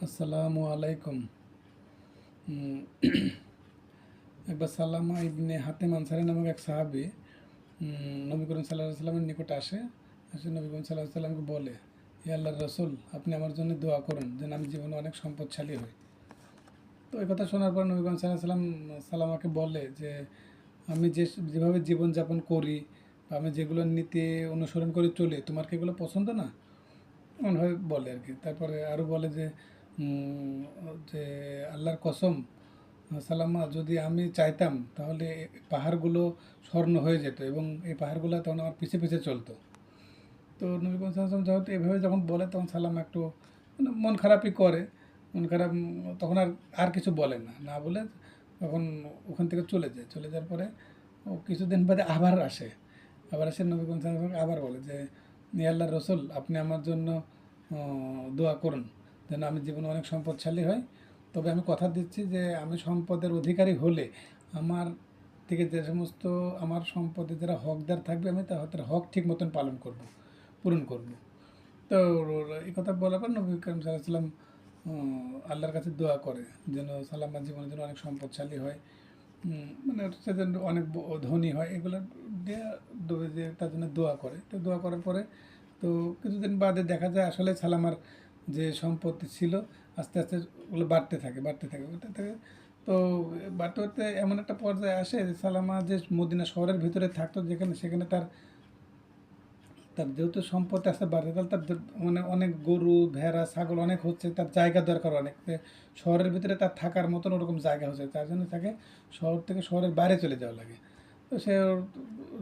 আসসালামু আলাইকুম। উম, একবার সালামা ইবনে হাতেম আনসারী নামক এক সাহাবী নবী করিম সাল্লাহ সাল্লামের নিকট আসে। নবী করিম সাল্লাহ সাল্লামকে বলে, হে আল্লাহর রসুল, আপনি আমার জন্য দোয়া করুন যেন আমি জীবনে অনেক সম্পদশালী হই। তো এই কথা শোনার পর নবী করিম সাল্লাহ সাল্লাম সালামাকে বলে যে আমি যেভাবে জীবনযাপন করি বা আমি যেগুলো নীতি অনুসরণ করে চলি, তোমার কি এগুলো পছন্দ না? এমনভাবে বলে আর কি। তারপরে আরও বলে যে উম, যে আল্লাহর কসম, সালামা, যদি আমি চাইতাম তাহলে পাহাড়গুলো স্বর্ণ হয়ে যেত এবং এই পাহাড়গুলো তখন আমার পিছে পিছে চলতো। তো নবী করিম সাল্লাল্লাহু আলাইহি ওয়াসাল্লাম যেহেতু এভাবে যখন বলে তখন সালামা একটু মানে মন খারাপই করে। মন খারাপ তখন আর আর কিছু বলে না, না বলে তখন ওখান থেকে চলে যায়। চলে যাওয়ার পরে ও কিছুদিন বাদে আবার আসে। আবার এসে নবী করিম সাল্লাল্লাহু আলাইহি ওয়াসাল্লাম আবার বলে যে, ইয়া আল্লাহর রসুল, আপনি আমার জন্য দোয়া করুন যেন আমি জীবনে অনেক সম্পদশালী হই। তবে আমি কথা দিচ্ছি যে আমি সম্পদের অধিকারী হলে আমার থেকে যে সমস্ত আমার সম্পদে যারা হকদার থাকবে আমি তাদের হক ঠিক মতন পালন করব, পূরণ করব। তো এই কথা বলার পর নবী করিম সাল্লাল্লাহু আলাইহি ওয়াসাল্লাম আল্লাহর কাছে দোয়া করে যেন সালামার জীবনের জন্য অনেক সম্পদশালী হয়, মানে সে যেন অনেক ধনী হয়, এগুলো দিয়ে দিয়ে তার জন্য দোয়া করে। তো দোয়া করার পরে তো কিছুদিন বাদে দেখা যায় আসলে সালামার যে সম্পত্তি ছিল আস্তে আস্তে ওগুলো বাড়তে থাকে। তো বাড়তে বাড়তে এমন একটা পর্যায়ে আসে যে সালামা যে মদিনা শহরের ভিতরে থাকতো, যেখানে সেখানে তার তার যেহেতু সম্পদ আস্তে বাড়ে, তাহলে তার মানে অনেক গরু ভেড়া ছাগল অনেক হচ্ছে, তার জায়গা দরকার অনেক। শহরের ভিতরে তার থাকার মতন ওরকম জায়গা হচ্ছে, তার জন্য তাকে শহর থেকে শহরের বাইরে চলে যাওয়া লাগে। তো সে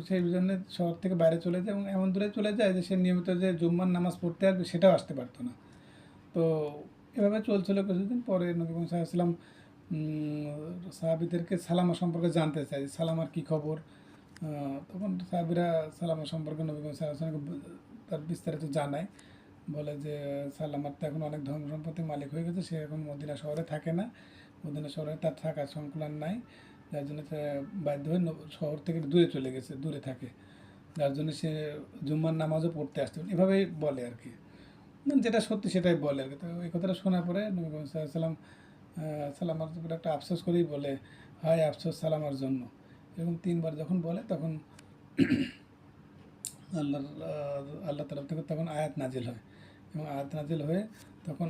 সেই জন্য শহর থেকে বাইরে চলে যায় এবং এমন দূরে চলে যায় যে সে নিয়মিত যে জুম্মার নামাজ পড়তে আসবে সেটাও আসতে পারতো না। তো এভাবে চলছিল কিছুদিন। পরে নবী করিম সাল্লাল্লাহু আলাইহি ওয়াসাল্লাম সাহাবীদেরকে সালামা সম্পর্কে জানতে চায় যে সালামার কী খবর। তখন সাহাবীরা সালামা সম্পর্কে নবী করিম সাল্লাল্লাহু আলাইহি ওয়াসাল্লামকে তার বিস্তারিত জানায়। বলে যে সালামার তো এখন অনেক ধন সম্পত্তির মালিক হয়ে গেছে, সে এখন মদিনা শহরে থাকে না, মদিনা শহরে তার থাকার সংকুলান নাই, যার জন্য সে বাধ্য হয়ে শহর থেকে দূরে চলে গেছে, দূরে থাকে, যার জন্য সে জুম্মার নামাজও পড়তে আসতে পারে। এভাবেই বলে আর কি, মানে যেটা সত্যি সেটাই বলে আর কি। তো এই কথাটা শোনার পরে নবী করিম সাল্লাল্লাহু আলাইহি ওয়াসাল্লাম সালামার উপরে একটা আফসোস করেই বলে, হায় আফসোস সালামার জন্য। এরকম তিনবার যখন বলে তখন আল্লাহর আল্লাহ তরফ থেকে তখন আয়াত নাজিল হয় এবং আয়াত নাজিল হয়ে তখন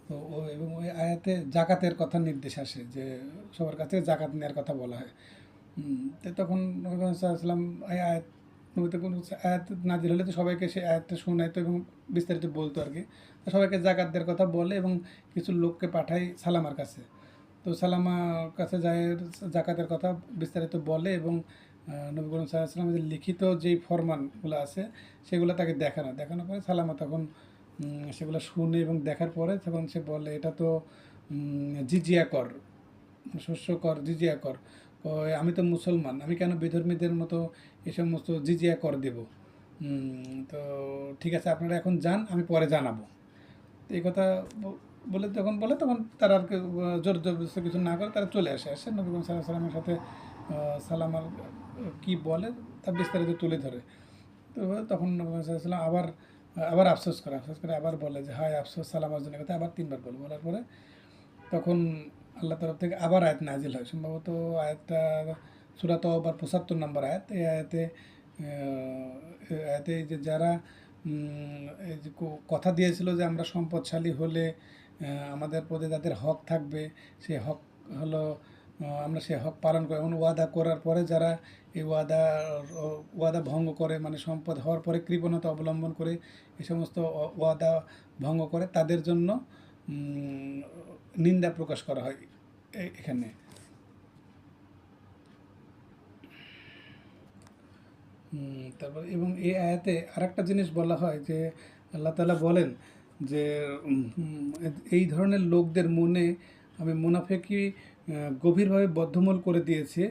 তো ও এবং ওই আয়াতে জাকাতের কথা নির্দেশ আসে যে সবার কাছে জাকাত নেওয়ার কথা বলা হয়। তো তখন নবী করিম সাল্লাল্লাহু আলাইহি ওয়াসাল্লাম এই আয়াত, নবীতে কোনো আয়াত নাজিল হলে তো সবাইকে সেই আয়াতটা শোনাইতো এবং বিস্তারিত বলতো আর কি। তো সবাইকে জাকাত দেওয়ার কথা বলে এবং কিছু লোককে পাঠায় সালামার কাছে। তো সালামার কাছে যায়, জাকাতের কথা বিস্তারিত বলে এবং নবী করিম সাল্লাল্লাহু আলাইহি ওয়াসাল্লামের যে লিখিত যেই ফরমানগুলো আছে সেগুলো তাকে দেখানোর পরে সালামা তখন সেগুলো শুনে এবং দেখার পরে তখন সে বলে, এটা তো জিজিয়া কর, শস্য কর, জিজিয়া কর। আমি তো মুসলমান, আমি কেন বিধর্মীদের মতো এই সমস্ত জিজিয়া কর দেব? তো ঠিক আছে, আপনারা এখন যান, আমি পরে জানাবো। তো এই কথা বলে যখন বলে তখন তারা আর কি জোর জবরদস্তি কিছু না করে তারা চলে আসে নবী করিম সাল্লাল্লাহু আলাইহি ওয়াসাল্লামের সাথে সালামার কী বলে তার বিস্তারিত তুলে ধরে। তো তখন নবী করিম সাল্লাল্লাহু আলাইহি ওয়াসাল্লাম আবার আবার আফসোস করে আবার বলে যে হায় আফসোস সালামার জন্য, কথা আবার তিনবার বলে। বলার পরে তখন আল্লাহ তরফ থেকে আবার আয়াত নাজিল হয়, সম্ভবত আয়াতটা সূরা তওবার ৭৫ নম্বর আয়াত। এই আয়াতে এই যে যারা এই যে কথা দিয়েছিল যে আমরা সম্পদশালী হলে আমাদের প্রতি যাদের হক থাকবে, সেই হক হলো আমরা সেই হক পালন করি, এমন ওয়াদা করার পরে যারা এই ওয়াদা ভঙ্গ করে, মানে সম্পদ হওয়ার পরে কৃপণতা অবলম্বন করে এই সমস্ত ওয়াদা ভঙ্গ করে, তাদের জন্য নিন্দা প্রকাশ করা হয় এখানে। তারপর এবং এই আয়াতে আরেকটা জিনিস বলা হয় যে আল্লাহ তাআলা বলেন যে এই ধরনের লোকদের মনে আমি মুনাফিকি গভীরভাবে বদ্ধমূল করে দিয়েছি।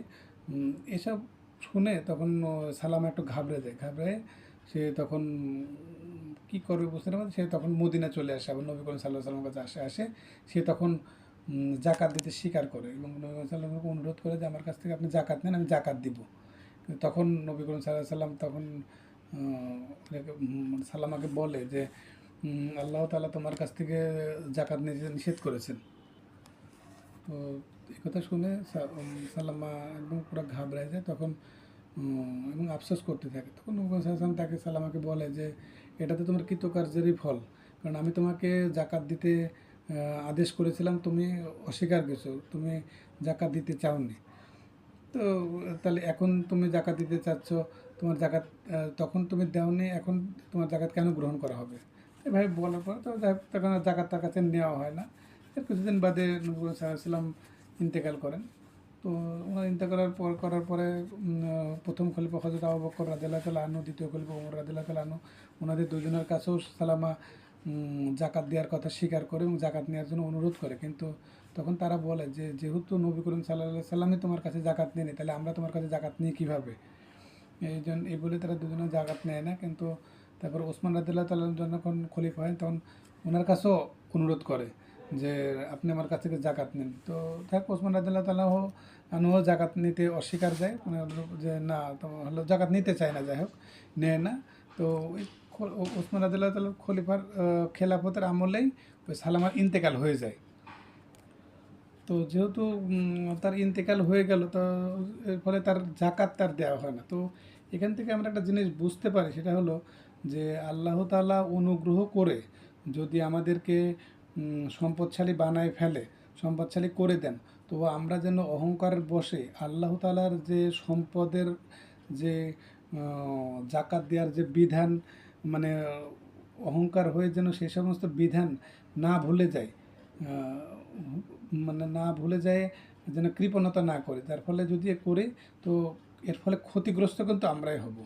এসব শুনে তখন সালামা একটু ঘাবড়ে সে তখন কি করবে বুঝতে না পারে, সে তখন মদিনা চলে আসে, আবার নবী করিম সাল্লাহ সাল্লামের কাছে আসে। সে তখন জাকাত দিতে স্বীকার করে এবং নবী করিম সাল্লামকে অনুরোধ করে যে আমার কাছ থেকে আপনি জাকাত নেন, আমি জাকাত দিব। তখন নবী করিম সাল্লাহ সাল্লাম তখন সালামাকে বলে যে আল্লাহ তাআলা তোমার কাছ থেকে জাকাত নিতে নিষেধ করেছেন। তো এই কথা শুনে সালামা একদম পুরো ঘাবড়ে যায় তখন, এবং আফসোস করতে থাকে। তখন নবী করিম সাল্লাল্লাহু আলাইহি ওয়াসাল্লাম তাকে সালামাকে বলে যে এটা তো তোমার কৃতকার্যেরই ফল, কারণ আমি তোমাকে জাকাত দিতে আদেশ করেছিলাম, তুমি অস্বীকার করেছো, তুমি জাকাত দিতে চাওনি। তো তাহলে এখন তুমি জাকাত দিতে চাচ্ছ, তোমার জাকাত তখন তুমি দেওনি, এখন তোমার জাকাত কেন গ্রহণ করা হবে? এভাবে বলার পর তো যাই হোক, তখন আর জাকাত তার কাছে নেওয়া হয় না। এর কিছুদিন বাদে নবী করিম সাল্লাল্লাহু আলাইহি ওয়াসাল্লাম ইন্তেকাল করেন। তো ওনার করার পরে প্রথম খলিফা হযরত আবু বকর রাদিয়াল্লাহু তাআলা আনহু, দ্বিতীয় খলিফা ওমর রাদিয়াল্লাহু তাআলা আনহু, ওনাদের দুজনের কাছেও সালামা জাকাত দেওয়ার কথা স্বীকার করে এবং জাকাত নেওয়ার জন্য অনুরোধ করে। কিন্তু তখন তারা বলে যে যেহেতু নবী করিম সাল্লাল্লাহু আলাইহি সাল্লামই তোমার কাছে জাকাত নেয়নি, তাহলে আমরা তোমার কাছে জাকাত নিই কীভাবে? এই বলে তারা দুজনে জাকাত নেয় না। কিন্তু তারপর ওসমান রাদিয়াল্লাহু তাআলা যখন খলিফা হয় তখন ওনার কাছেও অনুরোধ করে যে আপনি আমার কাছ থেকে জাকাত নিন। তো থাক, ওসমান রাদিয়াল্লাহু তাআলা আনহু জাকাত নিতে অস্বীকার যায়, মানে হলো যে না, তো হলো জাকাত নিতে চায় না, যাই হোক নেয় না। তো ওই ওসমান রাদিয়াল্লাহু তাআলা খলিফার খেলাফতের আমলেই ওই সালামার ইন্তেকাল হয়ে যায়। তো যেহেতু তার ইন্তেকাল হয়ে গেল, তো এর ফলে তার জাকাত তার দেওয়া হয় না। তো এখান থেকে আমরা একটা জিনিস বুঝতে পারি, সেটা হলো যে আল্লাহ তাআলা অনুগ্রহ করে যদি আমাদেরকে সম্পদশালী বানায় ফেলে, সম্পদশালী করে দেন, তো আমরা যেন অহংকারের বশে আল্লাহ তাআলার যে সম্পদের যে জাকাত দেওয়ার যে বিধান, মানে অহংকার হয়ে যেন সেই সমস্ত বিধান না ভুলে যায়, মানে না ভুলে যায়, যেন কৃপণতা না করে, যার ফলে যদি এ করি তো এর ফলে ক্ষতিগ্রস্ত কিন্তু আমরাই হব।